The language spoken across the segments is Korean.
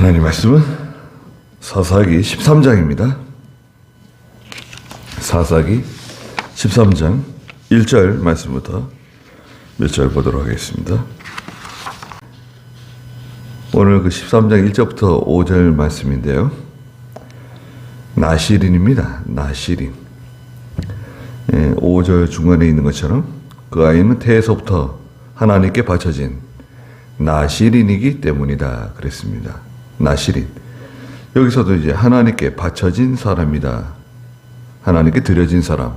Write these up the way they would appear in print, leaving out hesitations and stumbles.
하나님 말씀은 사사기 13장입니다. 사사기 13장 1절 말씀부터 몇 절 보도록 하겠습니다. 오늘 그 13장 1절부터 5절 말씀인데요. 나시린입니다. 나시린. 5절 중간에 있는 것처럼 그 아이는 태에서부터 하나님께 바쳐진 나시린이기 때문이다 그랬습니다. 나시린. 여기서도 이제 하나님께 바쳐진 사람이다. 하나님께 드려진 사람.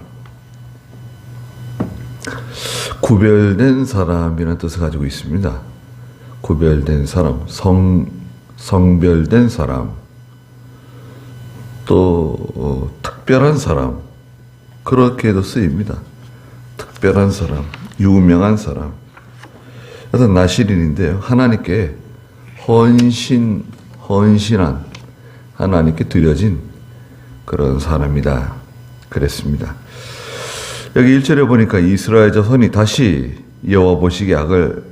구별된 사람이라는 뜻을 가지고 있습니다. 구별된 사람, 성별된 사람, 또 특별한 사람, 그렇게도 쓰입니다. 특별한 사람, 유명한 사람. 그래서 나시린인데요. 하나님께 헌신한, 하나님께 드려진 그런 사람이다 그랬습니다. 여기 1절에 보니까 이스라엘 자손이 다시 여호와 보시기에 악을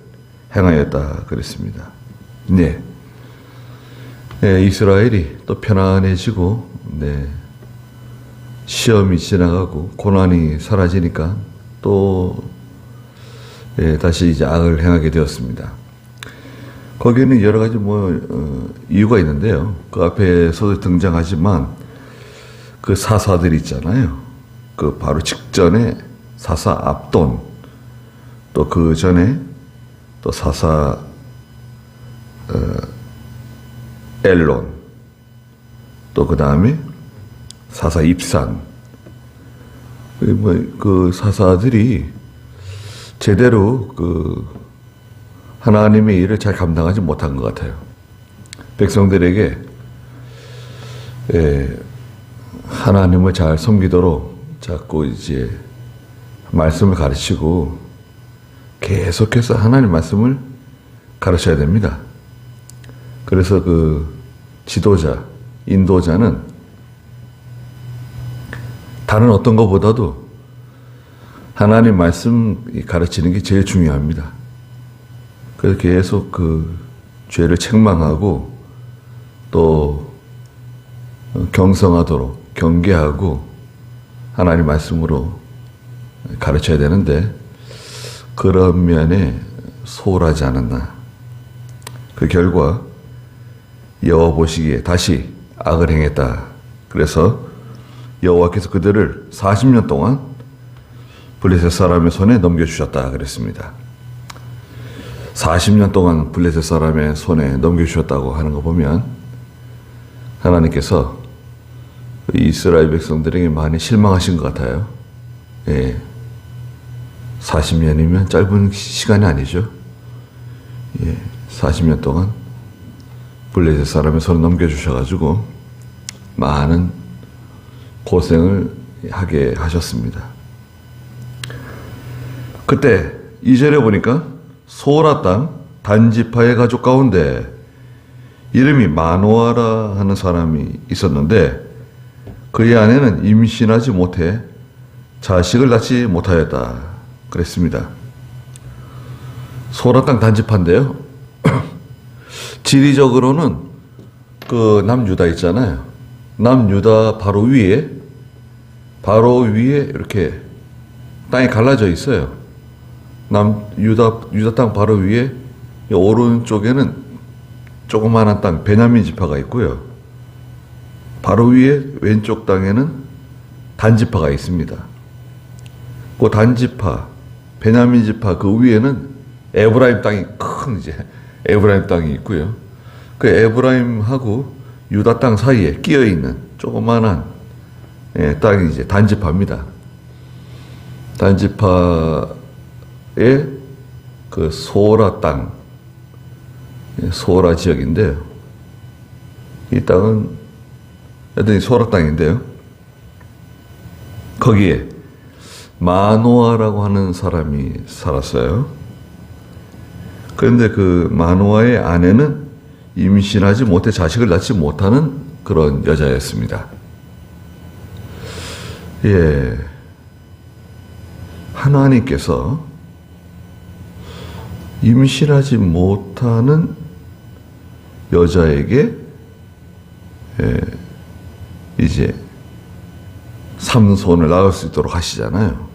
행하였다 그랬습니다. 네. 이스라엘이 또 편안해지고, 시험이 지나가고 고난이 사라지니까 또 다시 이제 악을 행하게 되었습니다. 거기에는 여러 가지 이유가 있는데요. 그 앞에서도 등장하지만 그 사사들 있잖아요. 그 바로 직전에 사사 압돈, 또 그 전에 또 사사 엘론, 또 그 다음에 사사 입산. 그 사사들이 제대로 그 하나님의 일을 잘 감당하지 못한 것 같아요. 백성들에게 하나님을 잘 섬기도록 자꾸 이제 말씀을 가르치고 계속해서 하나님 말씀을 가르쳐야 됩니다. 그래서 그 지도자, 인도자는 다른 어떤 것보다도 하나님 말씀 가르치는 게 제일 중요합니다. 그래서 계속 그 죄를 책망하고 또 경성하도록 경계하고 하나님 말씀으로 가르쳐야 되는데 그런 면에 소홀하지 않았나. 그 결과 여호와 보시기에 다시 악을 행했다. 그래서 여호와께서 그들을 40년 동안 블레셋 사람의 손에 넘겨주셨다 그랬습니다. 40년 동안 블레셋 사람의 손에 넘겨주셨다고 하는 거 보면 하나님께서 이스라엘 백성들에게 많이 실망하신 것 같아요. 40년이면 짧은 시간이 아니죠. 40년 동안 블레셋 사람의 손에 넘겨주셔가지고 많은 고생을 하게 하셨습니다. 그때 2절에 보니까 소라 땅 단지파의 가족 가운데 이름이 마노아라 하는 사람이 있었는데 그의 아내는 임신하지 못해 자식을 낳지 못하였다 그랬습니다. 소라 땅 단지파인데요. 지리적으로는 그 남유다 있잖아요. 남유다 바로 위에 이렇게 땅이 갈라져 있어요. 유다 땅 바로 위에 오른쪽에는 조그마한 땅 베냐민 지파가 있고요. 바로 위에 왼쪽 땅에는 단지파가 있습니다. 그 단지파 베냐민 지파 그 위에는 에브라임 땅이 큰 이제 에브라임 땅이 있고요. 그 에브라임하고 유다 땅 사이에 끼어 있는 조그마한 땅이 이제 단지파입니다. 단지파 그 소라 땅, 소라 지역인데요. 이 땅은 여전히 소라 땅인데요. 거기에 마노아라고 하는 사람이 살았어요. 그런데 그 마노아의 아내는 임신하지 못해 자식을 낳지 못하는 그런 여자였습니다. 하나님께서 임신하지 못하는 여자에게 이제 삼손을 낳을 수 있도록 하시잖아요.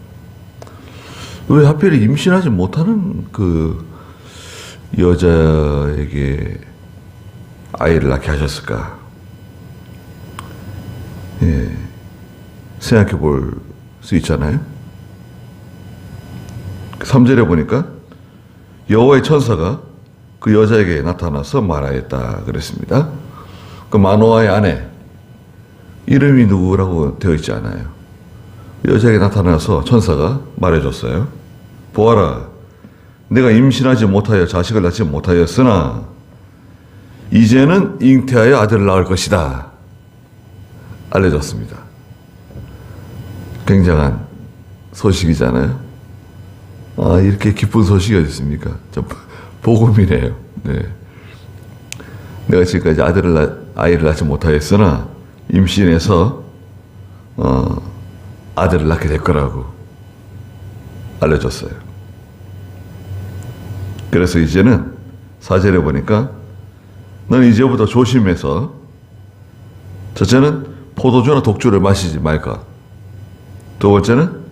왜 하필 임신하지 못하는 그 여자에게 아이를 낳게 하셨을까? 생각해 볼 수 있잖아요. 3절에 보니까 여호와의 천사가 그 여자에게 나타나서 말하였다 그랬습니다. 그 마노아의 아내 이름이 누구라고 되어 있지 않아요. 여자에게 나타나서 천사가 말해줬어요. 보아라, 내가 임신하지 못하여 자식을 낳지 못하였으나 이제는 잉태하여 아들을 낳을 것이다. 알려졌습니다. 굉장한 소식이잖아요. 아, 이렇게 기쁜 소식이 어디 있습니까? 좀 복음이네요. 네. 내가 지금까지 아이를 낳지 못하였으나 임신해서 아들을 낳게 될 거라고 알려줬어요. 그래서 이제는 4절에 보니까 너는 이제부터 조심해서 첫째는 포도주나 독주를 마시지 말것, 두 번째는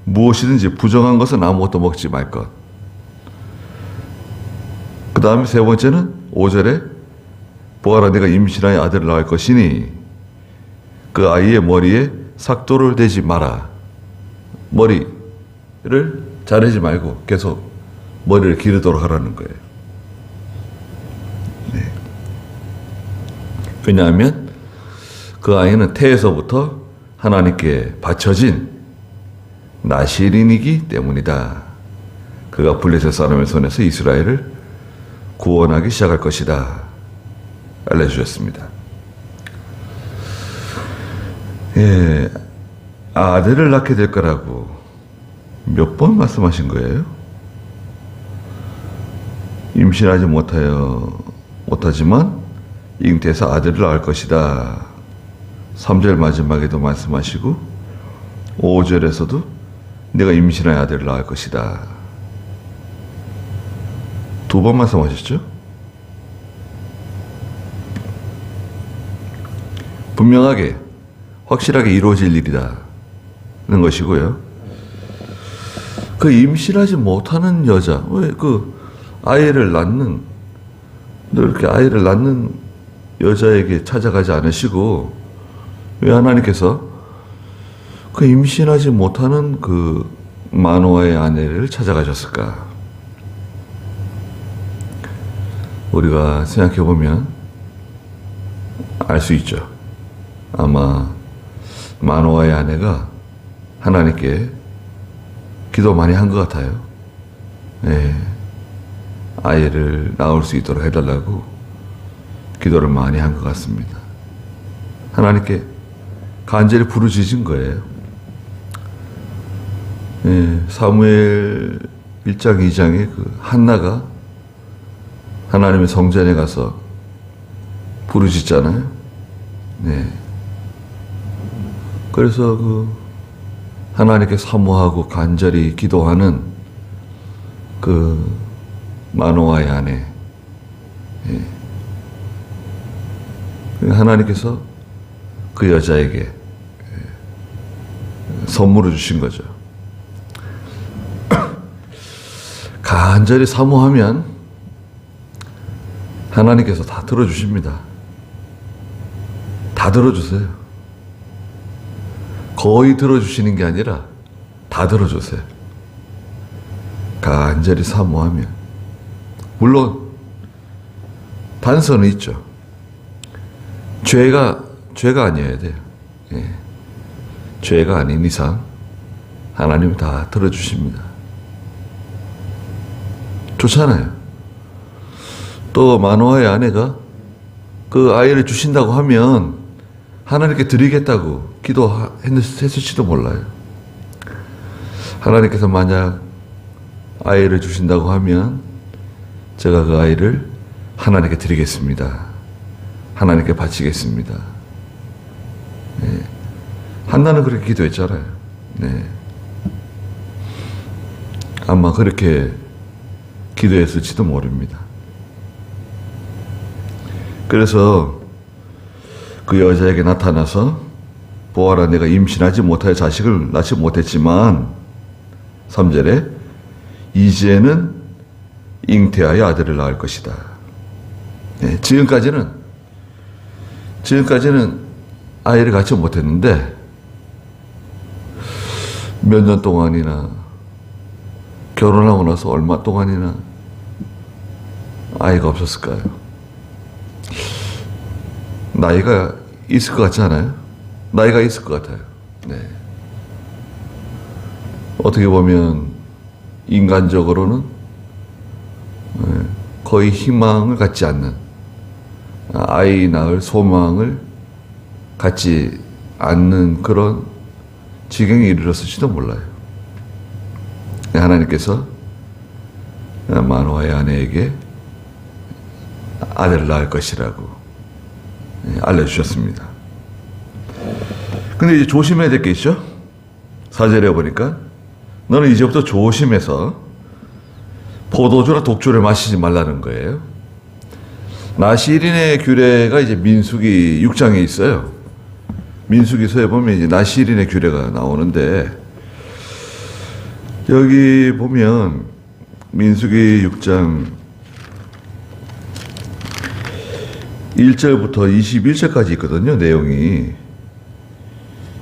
무엇이든지 부정한 것은 아무것도 먹지 말 것, 그 다음에 세 번째는 5절에 보아라, 내가 임신하여 아들을 낳을 것이니 그 아이의 머리에 삭도를 대지 마라. 머리를 자르지 말고 계속 머리를 기르도록 하라는 거예요. 네. 왜냐하면 그 아이는 태에서부터 하나님께 바쳐진 나실인이기 때문이다. 그가 블레셋 사람의 손에서 이스라엘을 구원하기 시작할 것이다. 알려주셨습니다. 아들을 낳게 될 거라고 몇 번 말씀하신 거예요? 임신하지 못하지만 잉태해서 아들을 낳을 것이다. 3절 마지막에도 말씀하시고 5절에서도 내가 임신하여 아들을 낳을 것이다. 두 번 말씀하셨죠? 분명하게 확실하게 이루어질 일이다는 것이고요. 그 임신하지 못하는 여자, 왜 그 아이를 낳는, 이렇게 아이를 낳는 여자에게 찾아가지 않으시고 왜 하나님께서 그 임신하지 못하는 그 마노아의 아내를 찾아가셨을까? 우리가 생각해 보면 알 수 있죠. 아마 마노아의 아내가 하나님께 기도 많이 한 것 같아요. 네. 아이를 낳을 수 있도록 해달라고 기도를 많이 한 것 같습니다. 하나님께 간절히 부르짖은 거예요. 네. 사무엘 1장 2장에 그 한나가 하나님의 성전에 가서 부르짖잖아요. 네. 그래서 그 하나님께 사모하고 간절히 기도하는 그 마노아의 아내, 예. 하나님께서 그 여자에게 선물을 주신 거죠. 간절히 사모하면 하나님께서 다 들어주십니다. 다 들어주세요. 거의 들어주시는 게 아니라 다 들어주세요. 간절히 사모하면. 물론 단서는 있죠. 죄가 아니어야 돼요. 예. 죄가 아닌 이상 하나님은 다 들어주십니다. 좋잖아요. 또 마노아의 아내가 그 아이를 주신다고 하면 하나님께 드리겠다고 기도했을지도 몰라요. 하나님께서 만약 아이를 주신다고 하면 제가 그 아이를 하나님께 드리겠습니다. 하나님께 바치겠습니다. 네. 한나는 그렇게 기도했잖아요. 네. 아마 그렇게 기도했을지도 모릅니다. 그래서 그 여자에게 나타나서 보아라, 내가 임신하지 못하여 자식을 낳지 못했지만 3절에 이제는 잉태하여 아들을 낳을 것이다. 네, 지금까지는 아이를 갖지 못했는데 몇 년 동안이나 결혼하고 나서 얼마 동안이나 아이가 없었을까요? 나이가 있을 것 같지 않아요? 나이가 있을 것 같아요. 네. 어떻게 보면 인간적으로는 거의 희망을 갖지 않는, 아이 낳을 소망을 갖지 않는 그런 지경에 이르렀을지도 몰라요. 하나님께서 마노아의 아내에게 아들을 낳을 것이라고 알려주셨습니다. 근데 이제 조심해야 될 게 있죠? 4절에 보니까 너는 이제부터 조심해서 포도주나 독주를 마시지 말라는 거예요. 나시린의 규례가 이제 민수기 6장에 있어요. 민수기서에 보면 이제 나시린의 규례가 나오는데, 여기 보면 민수기 6장 1절부터 21절까지 있거든요, 내용이.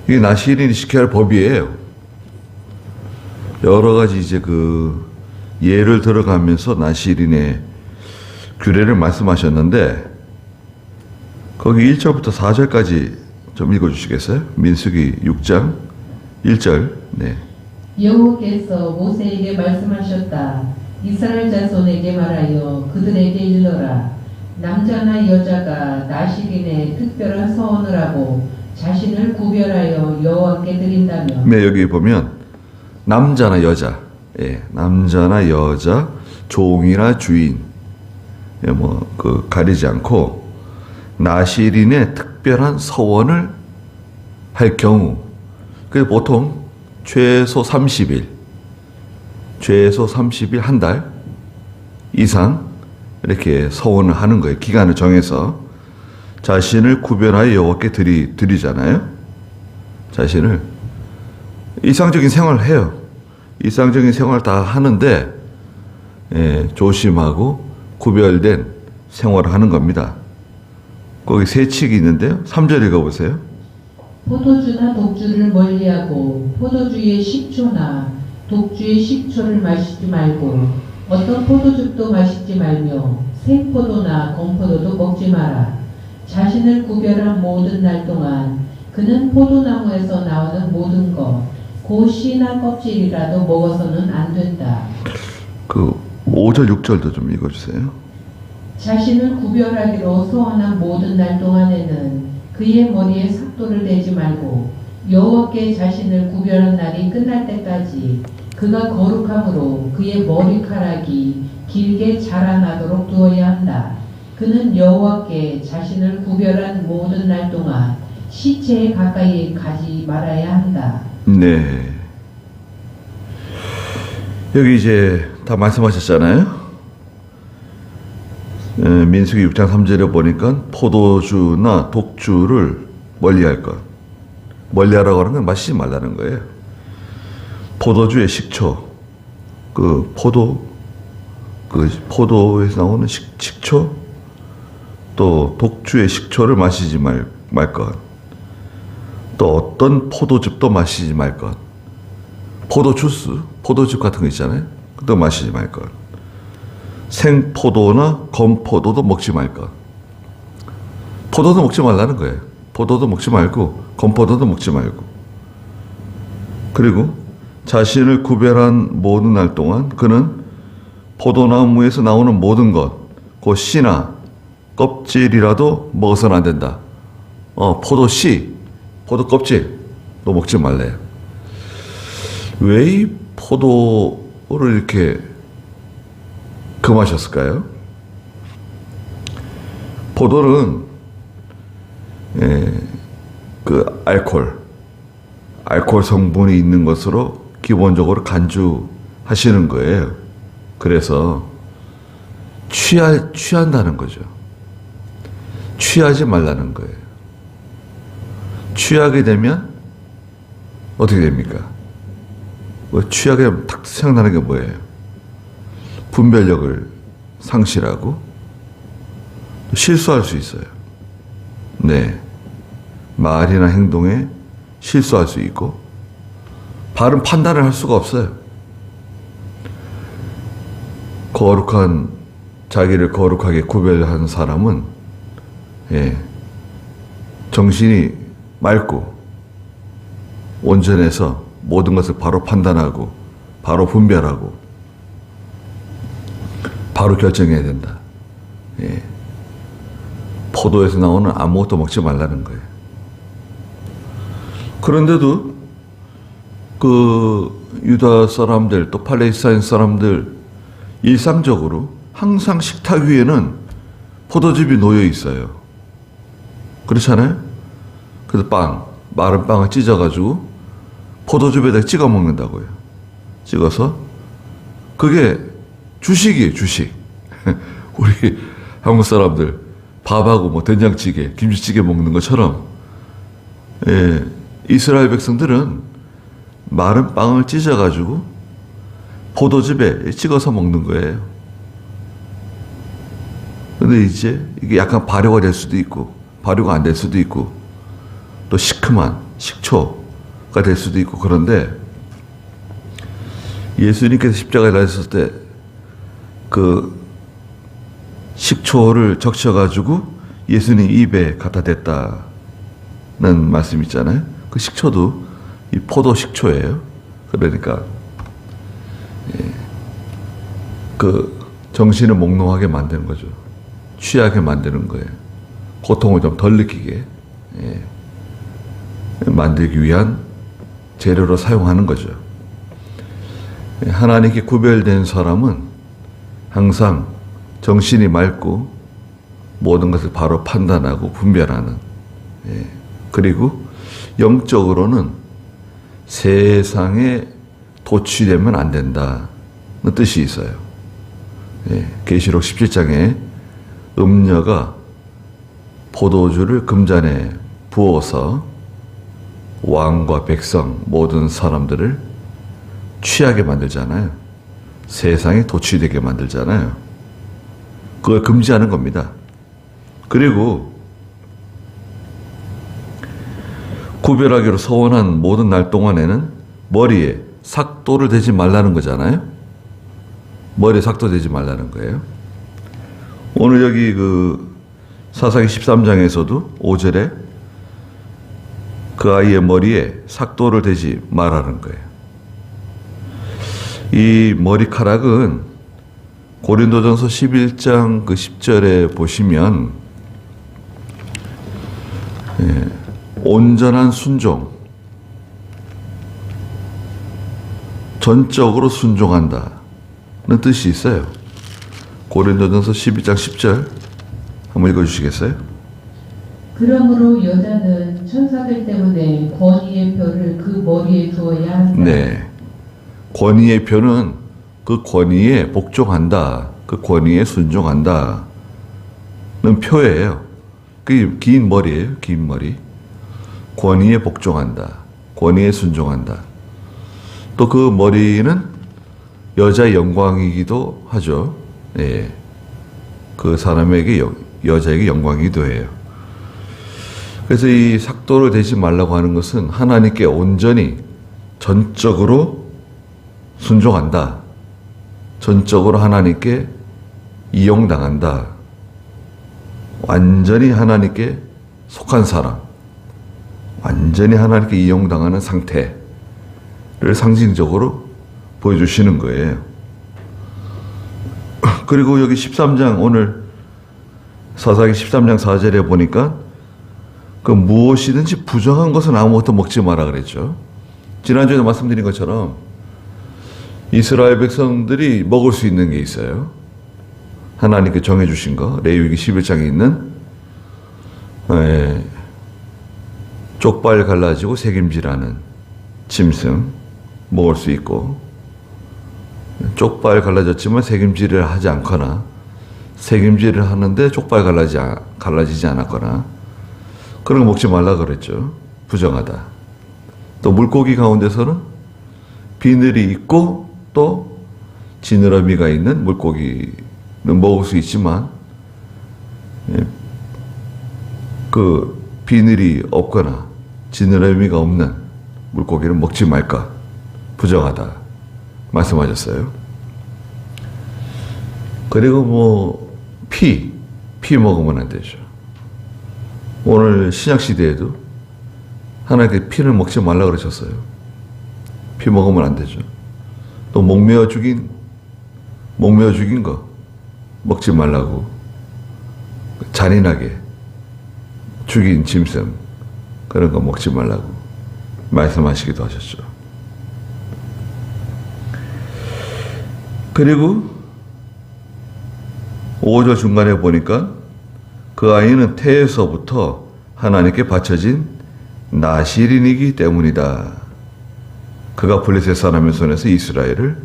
이게 나시린이 지켜야 할 법이에요. 여러 가지 이제 그 예를 들어가면서 나시린의 규례를 말씀하셨는데, 거기 1절부터 4절까지 좀 읽어주시겠어요? 민수기 6장 1절. 네. 여호와께서 모세에게 말씀하셨다. 이스라엘 자손에게 말하여 그들에게 일러라. 남자나 여자가 나시린에 특별한 서원을 하고 자신을 구별하여 여호와께 드린다면. 네, 여기 보면 남자나 여자, 남자나 여자, 종이나 주인, 가리지 않고 나시린의 특별한 서원을 할 경우, 그 보통 최소 30일 한 달 이상 이렇게 서원을 하는 거예요. 기간을 정해서 자신을 구별하여 여호와께 드리잖아요. 자신을 일상적인 생활을 해요. 일상적인 생활을 다 하는데 조심하고 구별된 생활을 하는 겁니다. 거기 세 칙이 있는데요. 3절 읽어보세요. 포도주나 독주를 멀리하고 포도주의 식초나 독주의 식초를 마시지 말고 어떤 포도즙도 마시지 말며 생포도나 건포도도 먹지 마라. 자신을 구별한 모든 날 동안 그는 포도나무에서 나오는 모든 것, 곧 씨나 껍질이라도 먹어서는 안 된다. 그 5절 6절도 좀 읽어주세요. 자신을 구별하기로 소원한 모든 날 동안에는 그의 머리에 삭도를 대지 말고 여호와께 자신을 구별한 날이 끝날 때까지 그가 거룩함으로 그의 머리카락이 길게 자라나도록 두어야 한다. 그는 여호와께 자신을 구별한 모든 날 동안 시체에 가까이 가지 말아야 한다. 네. 여기 이제 다 말씀하셨잖아요. 민수기 6장 3절에 보니까 포도주나 독주를 멀리할 것. 멀리하라고 하는 건 마시지 말라는 거예요. 포도주의 식초, 포도에서 나오는 식초, 또 독주의 식초를 마시지 말 것. 또 어떤 포도즙도 마시지 말 것. 포도주스, 포도즙 같은 거 있잖아요. 그것도 마시지 말 것. 생포도나 건포도도 먹지 말 것. 포도도 먹지 말라는 거예요. 포도도 먹지 말고 건포도도 먹지 말고. 그리고 자신을 구별한 모든 날 동안 그는 포도나무에서 나오는 모든 것, 그 씨나 껍질이라도 먹어서는 안 된다. 포도씨, 포도 껍질도 먹지 말래요. 왜 이 포도를 이렇게 금하셨을까요? 포도는 그 알코올 성분이 있는 것으로 기본적으로 간주하시는 거예요. 그래서 취한다는 거죠. 취하지 말라는 거예요. 취하게 되면 어떻게 됩니까? 취하게 되면 탁 생각나는 게 뭐예요? 분별력을 상실하고 실수할 수 있어요. 네. 말이나 행동에 실수할 수 있고 바른 판단을 할 수가 없어요. 자기를 거룩하게 구별한 사람은 정신이 맑고 온전해서 모든 것을 바로 판단하고 바로 분별하고 바로 결정해야 된다. 포도에서 나오는 아무것도 먹지 말라는 거예요. 그런데도 유다 사람들 또 팔레스타인 사람들 일상적으로 항상 식탁 위에는 포도즙이 놓여 있어요. 그렇잖아요? 그래서 마른 빵을 찢어가지고 포도즙에다 찍어 먹는다고요. 찍어서 그게 주식이에요, 주식. 우리 한국 사람들 밥하고 된장찌개, 김치찌개 먹는 것처럼 이스라엘 백성들은 마른 빵을 찢어가지고 포도즙에 찍어서 먹는 거예요. 근데 이제 이게 약간 발효가 될 수도 있고 발효가 안 될 수도 있고 또 시큼한 식초가 될 수도 있고 그런데 예수님께서 십자가에 달렸을 때 식초를 적셔가지고 예수님 입에 갖다 댔다는 말씀 있잖아요. 그 식초도 이 포도 식초예요. 그러니까 정신을 몽롱하게 만드는 거죠. 취하게 만드는 거예요. 고통을 좀 덜 느끼게 만들기 위한 재료로 사용하는 거죠. 하나님께 구별된 사람은 항상 정신이 맑고 모든 것을 바로 판단하고 분별하는 그리고 영적으로는 세상에 도취되면 안 된다는 뜻이 있어요. 계시록 17장에 음녀가 포도주를 금잔에 부어서 왕과 백성 모든 사람들을 취하게 만들잖아요. 세상에 도취되게 만들잖아요. 그걸 금지하는 겁니다. 그리고 구별하기로 서원한 모든 날 동안에는 머리에 삭도를 대지 말라는 거잖아요. 머리에 삭도 대지 말라는 거예요. 오늘 여기 사사기 13장에서도 5절에 그 아이의 머리에 삭도를 대지 말라는 거예요. 이 머리카락은 고린도전서 11장 10절에 보시면 온전한 순종, 전적으로 순종한다는 뜻이 있어요. 고린도전서 12장 10절 한번 읽어주시겠어요? 그러므로 여자는 천사들 때문에 권위의 표를 그 머리에 두어야 한다. 네. 권위의 표는 그 권위에 복종한다. 그 권위에 순종한다는 표예요. 그게 긴 머리예요. 긴 머리. 권위에 복종한다. 권위에 순종한다. 또 그 머리는 여자의 영광이기도 하죠. 예. 그 사람에게 여자에게 영광이기도 해요. 그래서 이 삭도를 대지 말라고 하는 것은 하나님께 온전히 전적으로 순종한다. 전적으로 하나님께 이용당한다. 완전히 하나님께 속한 사람, 완전히 하나님께 이용당하는 상태를 상징적으로 보여주시는 거예요. 그리고 여기 13장 오늘 사사기 13장 4절에 보니까 무엇이든지 부정한 것은 아무것도 먹지 마라 그랬죠. 지난주에도 말씀드린 것처럼 이스라엘 백성들이 먹을 수 있는 게 있어요. 하나님께 정해주신 거, 레위기 11장에 있는 쪽발 갈라지고 새김질하는 짐승 먹을 수 있고, 쪽발 갈라졌지만 새김질을 하지 않거나 새김질을 하는데 쪽발 갈라지지 않았거나 그런 거 먹지 말라 그랬죠. 부정하다. 또 물고기 가운데서는 비늘이 있고 또 지느러미가 있는 물고기는 먹을 수 있지만 그 비늘이 없거나 지느러미가 없는 물고기를 먹지 말까? 부정하다 말씀하셨어요. 그리고 뭐 피 먹으면 안 되죠. 오늘 신약시대에도 하나님께 피를 먹지 말라 그러셨어요. 피 먹으면 안 되죠. 또 목매어 죽인 거 먹지 말라고, 잔인하게 죽인 짐승 그런 거 먹지 말라고 말씀하시기도 하셨죠. 그리고 5절 중간에 보니까 그 아이는 태에서부터 하나님께 바쳐진 나실인이기 때문이다. 그가 블레셋 사람의 손에서 이스라엘을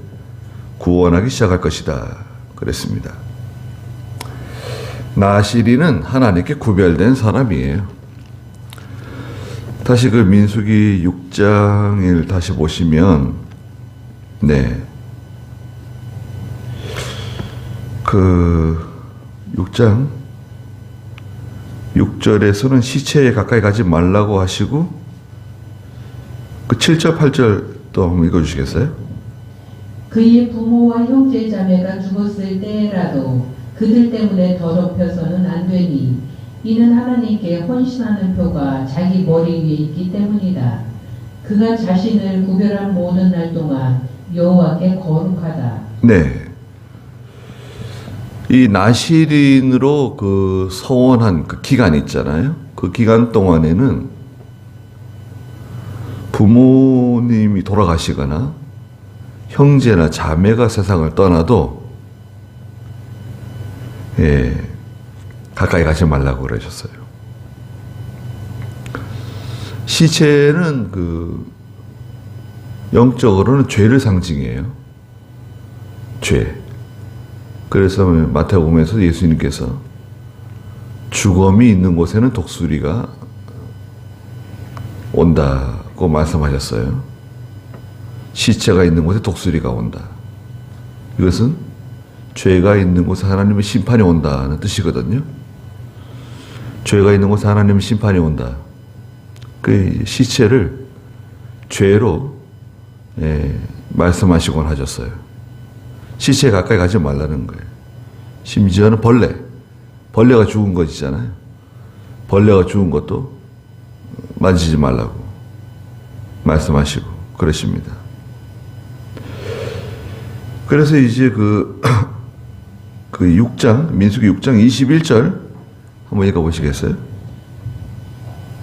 구원하기 시작할 것이다. 그랬습니다. 나실인은 하나님께 구별된 사람이에요. 다시 그 민수기 6장을 다시 보시면, 그 6장 6절에서는 시체에 가까이 가지 말라고 하시고, 그 7절 8절도 한번 읽어주시겠어요? 그의 부모와 형제 자매가 죽었을 때라도 그들 때문에 더럽혀서는 안 되니 이는 하나님께 헌신하는 표가 자기 머리 위에 있기 때문이다. 그가 자신을 구별한 모든 날 동안 여호와께 거룩하다. 네. 이 나실인으로 그 서원한 그 기간 있잖아요. 그 기간 동안에는 부모님이 돌아가시거나 형제나 자매가 세상을 떠나도 가까이 가지 말라고 그러셨어요. 시체는 그 영적으로는 죄를 상징해요. 죄. 그래서 마태복음에서 예수님께서 죽음이 있는 곳에는 독수리가 온다고 말씀하셨어요. 시체가 있는 곳에 독수리가 온다. 이것은 죄가 있는 곳에 하나님의 심판이 온다는 뜻이거든요. 죄가 있는 곳에 하나님의 심판이 온다. 그 시체를 죄로 말씀하시곤 하셨어요. 시체에 가까이 가지 말라는 거예요. 심지어는 벌레가 죽은 것이잖아요. 벌레가 죽은 것도 만지지 말라고 말씀하시고 그러십니다. 그래서 이제 그 6장, 민수기 6장 21절 한번 읽어보시겠어요?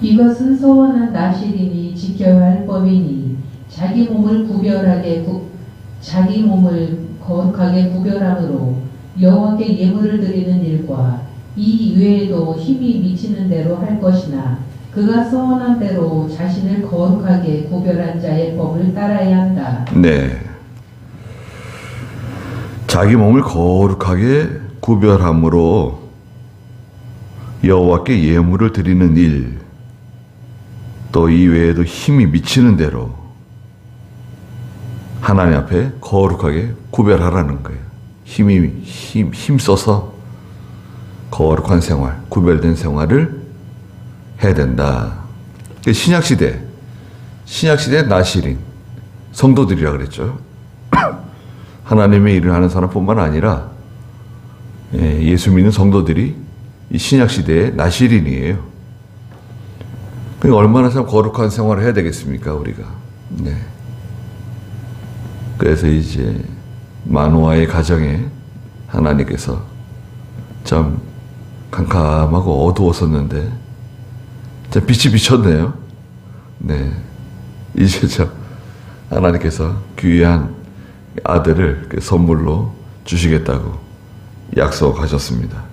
이것은 서원한 나실인이 지켜야 할 법이니 자기 몸을 거룩하게 구별함으로 여호와께 예물을 드리는 일과 이 외에도 힘이 미치는 대로 할 것이나 그가 서원한 대로 자신을 거룩하게 구별한 자의 법을 따라야 한다. 네. 자기 몸을 거룩하게 구별함으로 여호와께 예물을 드리는 일, 또 이 외에도 힘이 미치는 대로 하나님 앞에 거룩하게 구별하라는 거예요. 힘써서 거룩한 생활, 구별된 생활을 해야 된다. 신약시대 나실인, 성도들이라 그랬죠. 하나님의 일을 하는 사람뿐만 아니라 예수 믿는 성도들이 이 신약시대의 나실인이에요. 그러니까 얼마나 참 거룩한 생활을 해야 되겠습니까, 우리가. 네. 그래서 이제 마노아의 가정에 하나님께서 참 캄캄하고 어두웠었는데 참 빛이 비쳤네요. 네. 이제 참 하나님께서 귀한 아들을 선물로 주시겠다고 약속하셨습니다.